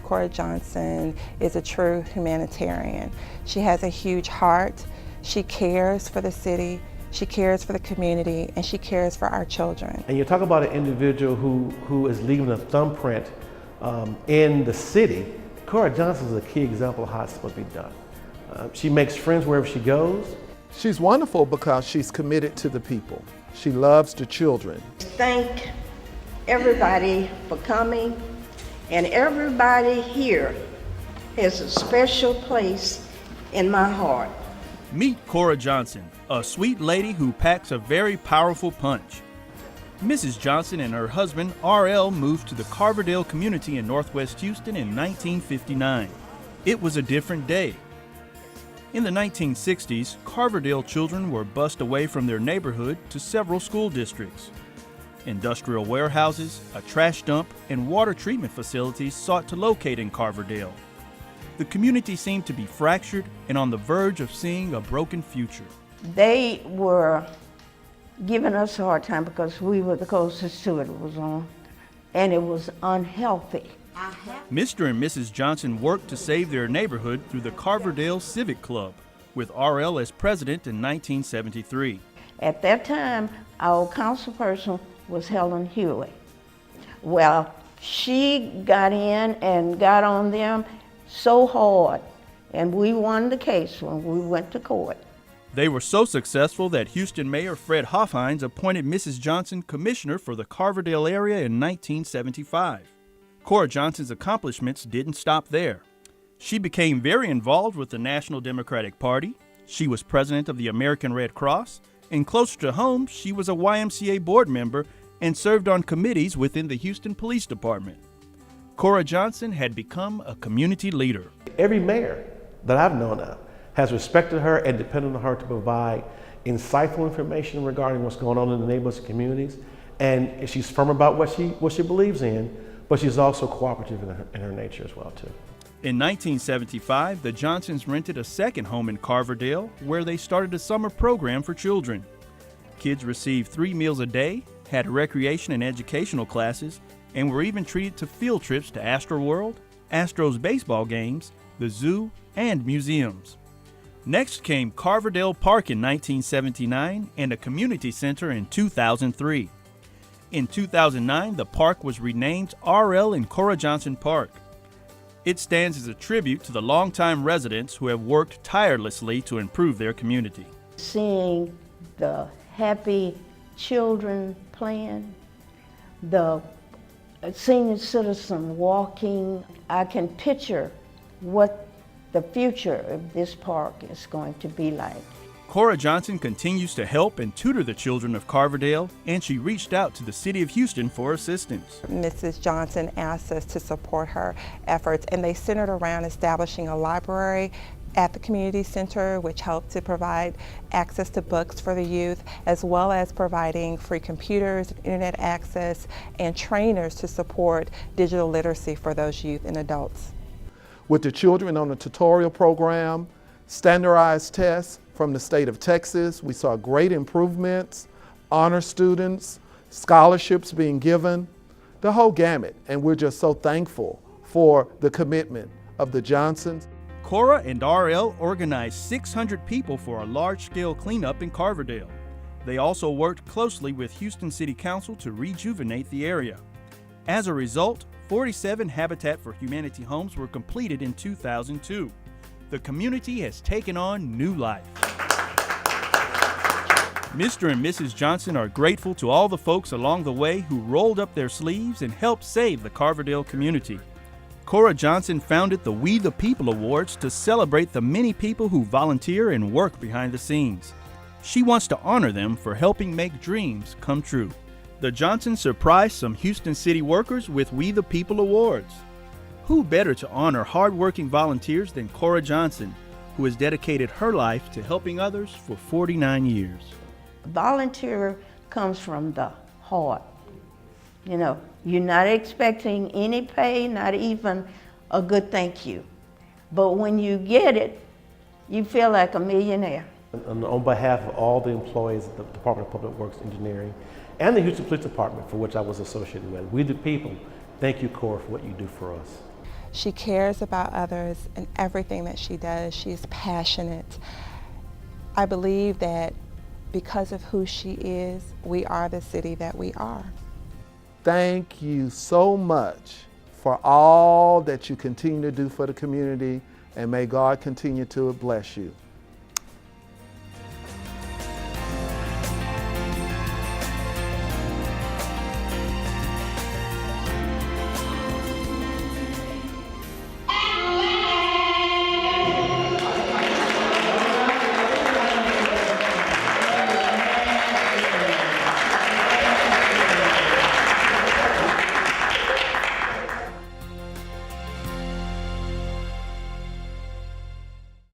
Cora Johnson is a true humanitarian. She has a huge heart. She cares for the city, she cares for the community, and she cares for our children. And you talk about an individual who is leaving a thumbprint in the city. Cora Johnson is a key example of how it's supposed to be done. She makes friends wherever she goes. She's wonderful because she's committed to the people. She loves the children. Thank everybody for coming, and everybody here has a special place in my heart. Meet Cora Johnson, a sweet lady who packs a very powerful punch. Mrs. Johnson and her husband, R.L., moved to the Carverdale community in Northwest Houston in 1959. It was a different day. In the 1960s, Carverdale children were bused away from their neighborhood to several school districts. Industrial warehouses, a trash dump, and water treatment facilities sought to locate in Carverdale. The community seemed to be fractured and on the verge of seeing a broken future. They were giving us a hard time because we were the closest to it was on, and it was unhealthy. Mr. and Mrs. Johnson worked to save their neighborhood through the Carverdale Civic Club, with R.L. as president in 1973. At that time, our councilperson was Helen Huey. Well, she got in and got on them so hard, and we won the case when we went to court. They were so successful that Houston Mayor Fred Hoffhines appointed Mrs. Johnson commissioner for the Carverdale area in 1975. Cora Johnson's accomplishments didn't stop there. She became very involved with the National Democratic Party. She was president of the American Red Cross, and closer to home, she was a YMCA board member and served on committees within the Houston Police Department. Cora Johnson had become a community leader. Every mayor that I've known of has respected her and depended on her to provide insightful information regarding what's going on in the neighborhoods and communities. And she's firm about what she believes in, but she's also cooperative in her nature as well, too. In 1975, the Johnsons rented a second home in Carverdale where they started a summer program for children. Kids received 3 meals a day, had recreation and educational classes, and were even treated to field trips to Astroworld, Astros baseball games, the zoo, and museums. Next came Carverdale Park in 1979 and a community center in 2003. In 2009, the park was renamed R.L. and Cora Johnson Park. It stands as a tribute to the longtime residents who have worked tirelessly to improve their community. Seeing the happy children playing, the senior citizen walking, I can picture what the future of this park is going to be like. Cora Johnson continues to help and tutor the children of Carverdale, and she reached out to the City of Houston for assistance. Mrs. Johnson asked us to support her efforts, and they centered around establishing a library at the community center, which helped to provide access to books for the youth, as well as providing free computers, internet access, and trainers to support digital literacy for those youth and adults. With the children on the tutorial program, standardized tests from the state of Texas, we saw great improvements, honor students, scholarships being given, the whole gamut, and we're just so thankful for the commitment of the Johnsons. Cora and R.L. organized 600 people for a large-scale cleanup in Carverdale. They also worked closely with Houston City Council to rejuvenate the area. As a result, 47 Habitat for Humanity homes were completed in 2002. The community has taken on new life. Mr. and Mrs. Johnson are grateful to all the folks along the way who rolled up their sleeves and helped save the Carverdale community. Cora Johnson founded the We the People Awards to celebrate the many people who volunteer and work behind the scenes. She wants to honor them for helping make dreams come true. The Johnsons surprised some Houston City workers with We the People Awards. Who better to honor hardworking volunteers than Cora Johnson, who has dedicated her life to helping others for 49 years. Volunteer comes from the heart. You know, you're not expecting any pay, not even a good thank you. But when you get it, you feel like a millionaire. On behalf of all the employees of the Department of Public Works Engineering and the Houston Police Department, for which I was associated with, We the People, thank you, Cora, for what you do for us. She cares about others in everything that she does. She's passionate. I believe that because of who she is, we are the city that we are. Thank you so much for all that you continue to do for the community, and may God continue to bless you.